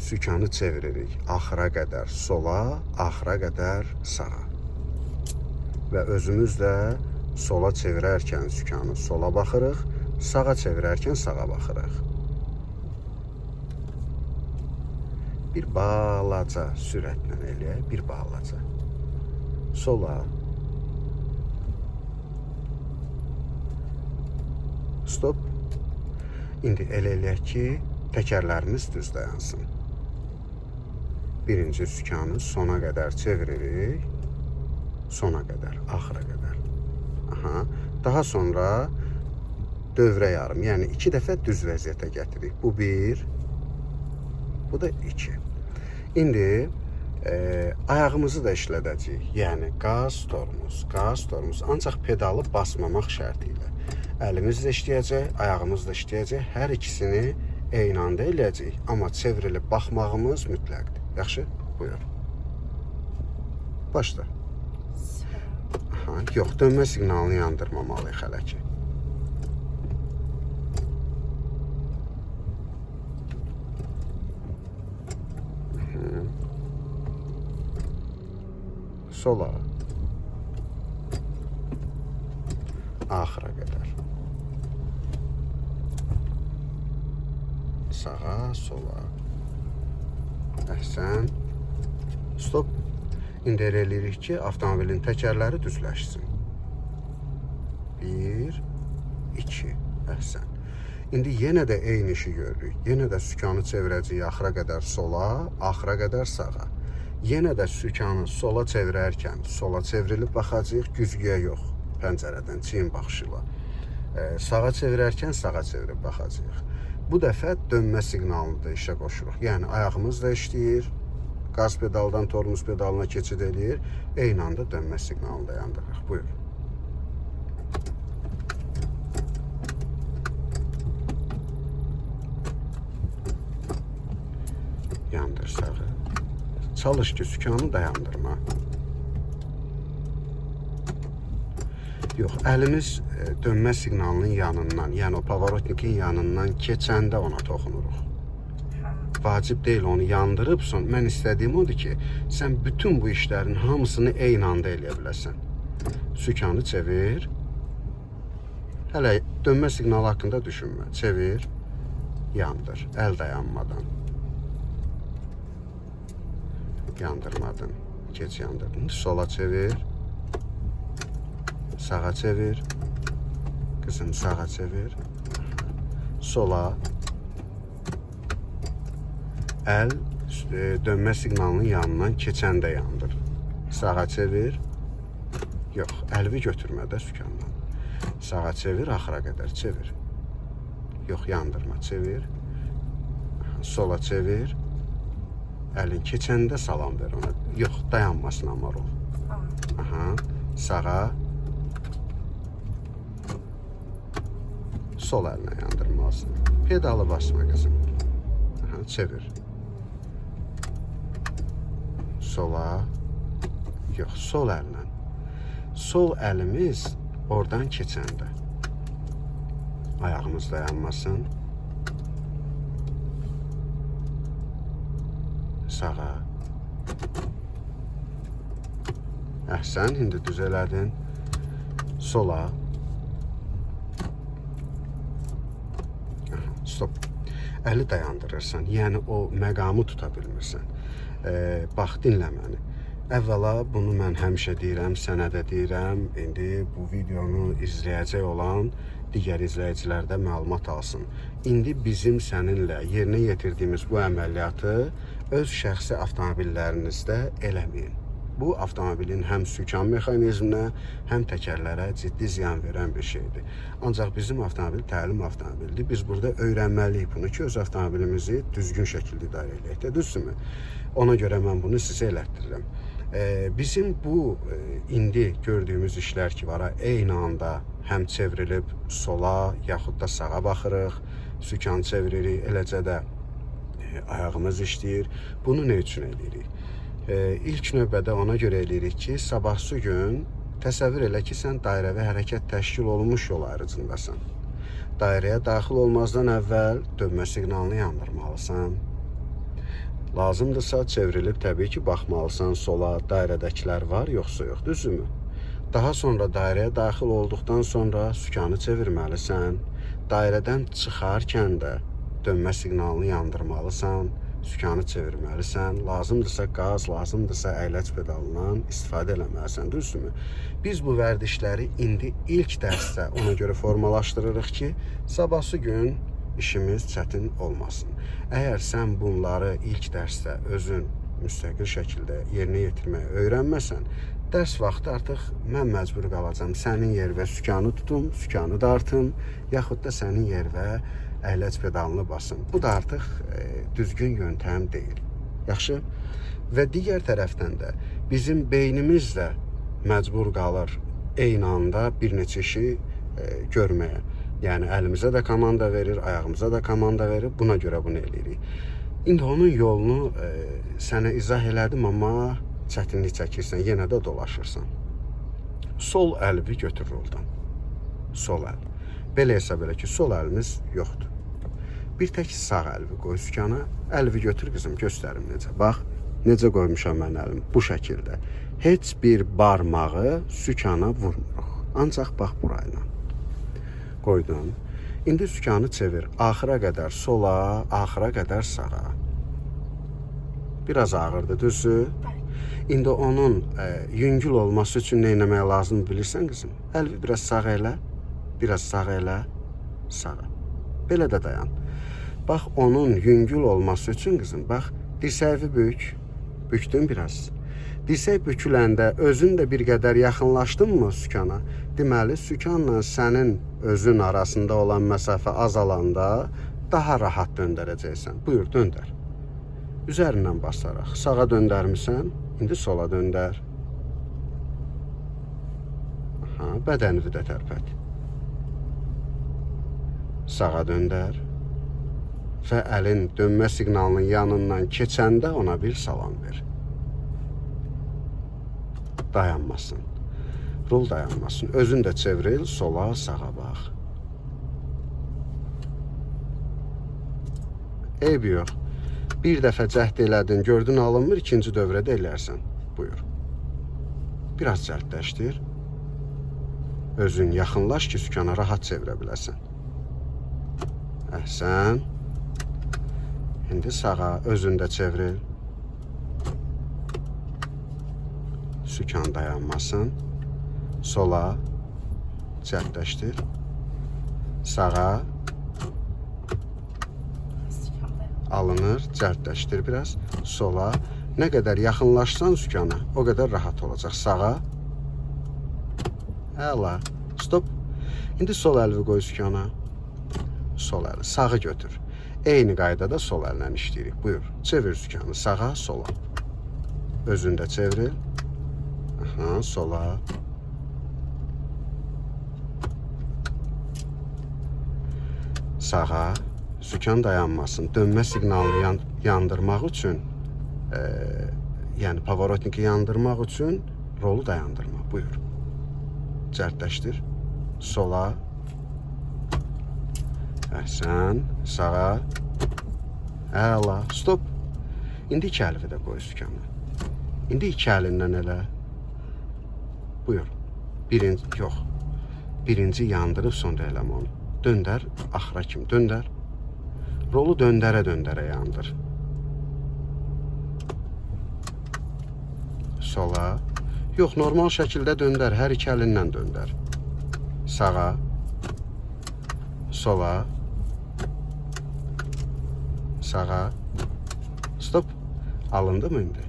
sükanı çeviririk axıra qədər sola, axıra qədər sağa. Və özümüz də sola çevirərkən sükanı sola baxırıq, sağa çevirərkən sağa baxırıq. Bir balaca sürətlə eləyək, bir balaca. Sola. Stop. İndi elə eləyək ki, təkərlərimiz düz dayansın. Birinci sükanı sona qədər çeviririk. Sona qədər, axıra qədər. Aha. Daha sonra dövrə yarım, yəni 2 dəfə düz vəziyyətə gətiririk. Bu 1, bu da 2. İndi ayağımızı da işlədəcəyik. Yəni qaz, tormuz. Ancaq pedalı basmamaq şərti ilə. Əlimiz də işləyəcək, ayağımız da işləyəcək. Hər ikisini eyni anda eləyəcəyik. Amma çevrilib baxmağımız mütləqdir. Yaxşı? Buyur. Başla. Aha, yox, dönmə siqnalını yandırmamalıyıq hələ ki. Sola. Axıra qədər. Sağa, sola. Əhsən. Stop. İndi elə eləyirik ki, avtomobilin təkərləri düzləşsin. 1, 2. Əhsən. İndi yenə də eyni işi görürük. Yenə də sükanı çevirəcəyik axıra qədər sola, axıra qədər sağa. Yenə də sükanı sola çevirərkən sola çevrilib baxacağıq, güzgüyə yox, pəncərədən, çiyin baxışı ilə. Sağa çevirərkən sağa çevirib baxacağıq. Bu dəfə dönmə siqnalını da işə qoşuruq. Yəni ayağımız da işləyir, qaz pedaldan tormuz pedalına keçid eləyir, eyni anda dönmə siqnalını da yandırırıq. Buyur. Yandır sağı. Çalış ki, sükanı dayandırma. Yox, əlimiz dönmə siqnalının yanından, yəni o pavarotnikin yanından keçəndə ona toxunuruq. Vacib deyil, onu yandırıb, mən istədiyim odur ki, sən bütün bu işlərin hamısını eyni anda eləyə biləsən. Sükanı çevir. Hələ dönmə siqnalı haqqında düşünmə. Çevir, yandır, əl dayanmadan. Yandırmadın, geç yandırdın. Sola çevir. Sağa çevir. Kızım sağa çevir. Sola. Əl dönmə siqnalının yanından keçəndə yandır. Sağa çevir. Yox, əlvi götürmədə sükandan. Sağa çevir, axıra qədər çevir. Yox, yandırma, çevir. Sola çevir. Əlin keçəndə salam ver ona. Yox, dayanmasın amma o. Aha, sağa. Sol əlinə yandırmalısın. Pedalı basma qızım. Aha, çevir. Sola. Yox, sol əllə. Sol əlimiz oradan keçəndə. Ayağımız dayanmasın. Sağa. Əhsən, indi düz elədin. Sola. Stop. Əli dayandırırsan, yəni o məqamı tuta bilmirsən. Bax, dinlə məni. Əvvəla bunu mən həmişə deyirəm, sənə də deyirəm. İndi bu videonu izləyəcək olan digər izləyicilər də məlumat alsın. İndi bizim səninlə yerinə yetirdiyimiz bu əməliyyatı öz şəxsi avtomobillərinizdə eləməyin. Bu, avtomobilin həm sükan mexanizminə, həm təkərlərə ciddi ziyan verən bir şeydir. Ancaq bizim avtomobil təlim avtomobildir. Biz burada öyrənməliyik bunu ki, öz avtomobilimizi düzgün şəkildə idarə edək də, düzdürmü? Ona görə mən bunu sizə elətdirirəm. Bizim bu indi gördüyümüz işlər ki var, eyni anda həm çevrilib sola yaxud da sağa baxırıq, sükan çeviririk, eləcə də ayağımız işləyir. Bunu nə üçün eləyirik? İlk növbədə ona görə eləyirik ki, sabahsı gün təsəvvür elə ki, sən dairəvi hərəkət təşkil olunmuş yol ayrıcındasan. Dairəyə daxil olmazdan əvvəl dönmə siqnalını yandırmalısan. Lazımdırsa çevrilib təbii ki, baxmalısan sola, dairədəkilər var, yoxsa yox, düzdürmü? Daha sonra dairəyə daxil olduqdan sonra sükanı çevirməlisən. Dairədən çıxarkən də dönmə siqnalını yandırmalısan, sükanı çevirməlisən. Lazımdırsa qaz, lazımdırsa əyləc pedalından istifadə eləməlisən, düzdürmü? Biz bu vərdişləri indi ilk dərsdə ona görə formalaşdırırıq ki, sabahsı gün işimiz çətin olmasın. Əgər sən bunları ilk dərsdə özün müstəqil şəkildə yerinə yetirməyi öyrənməsən, dərs vaxtı artıq mən məcbur qalacam sənin yervə sükanı tutum, sükanı dartım, yaxud da sənin yervə əyləc pedalını basım. Bu da artıq düzgün yöntəm deyil. Yaxşı? Və digər tərəfdən də bizim beynimiz də məcbur qalır eyni anda bir neçə işi görməyə. Yəni əlimizə də komanda verir, ayağımıza da komanda verir. Buna görə bunu eləyirik. İndi onun yolunu sənə izah elədim, amma çətinlik çəkirsən, yenə də dolaşırsan. Sol əlvi götür roldan. Sol əl. Belə hesab elə ki, sol əlimiz yoxdur. Bir tək sağ əlvi qoy sükana. Əlvi götür qızım, göstərim necə. Bax, necə qoymuşam mən əlimi. Bu şəkildə. Heç bir barmağı sükana vurmuruq. Ancaq bax burayla. Qoydum. İndi sükanı çevir. Axıra qədər sola, axıra qədər sağa. Biraz ağırdır, düzdür? İndi onun yüngül olması üçün nə etmək lazım bilirsən qızım? Əlvi biraz sağ elə, biraz sağ elə, sağa. Belə də dayan. Bax, onun yüngül olması üçün qızım, bax, dirsəyi bük, bükdün biraz. Dirsək büküləndə özün də bir qədər yaxınlaşdın mı sükana? Deməli, sükanla sənin özün arasında olan məsafə azalanda daha rahat döndərəcəksən. Buyur, döndər. Üzərindən basaraq. Sağa döndərmirsən, indi sola döndər. Bədənini də tərpət. Sağa döndər. Və əlin dönmə siqnalının yanından keçəndə ona bir salam ver. Dayanmasın. Rol dayanmasın. Özün də çevril, sola, sağa bax. Eyb yox. Bir dəfə cəhd elədin, gördün alınmır, ikinci dövrədə eləyərsən. Buyur. Biraz cəldləşdir. Özün yaxınlaş ki, sükana rahat çevirə biləsən. Əhsən. İndi sağa, özün də çevril. Sükan dayanmasın. Sola, cəldləşdir. Sağa, alınır, cəldləşdir biraz. Sola, nə qədər yaxınlaşsan sükana, o qədər rahat olacaq. Sağa, əla, stop. İndi sol əlvi qoy sükana. Sol əli, sağı götür. Eyni qaydada sol əllə işləyirik. Buyur, çevir sükanı sağa, sola. Özün də çevril. Sola. Sağa. Sükan dayanmasın. Dönmə siqnalını yandırmaq üçün, yəni pavorotniki yandırmaq üçün rolu dayandırma. Buyur. Cərdləşdir. Sola. Əhsən. Sağa. Əla. Stop. İndi iki əlvi də qoy sükanı. İndi iki əlindən elə. Buyur. Birinci yandırıb sonra eləmə onu. Döndər, axıra kimi döndər. Rolu döndərə-döndərə yandır. Sola. Yox, normal şəkildə döndər, hər iki əlindən döndər. Sağa. Sola. Sağa. Stop. Alındı mı indi?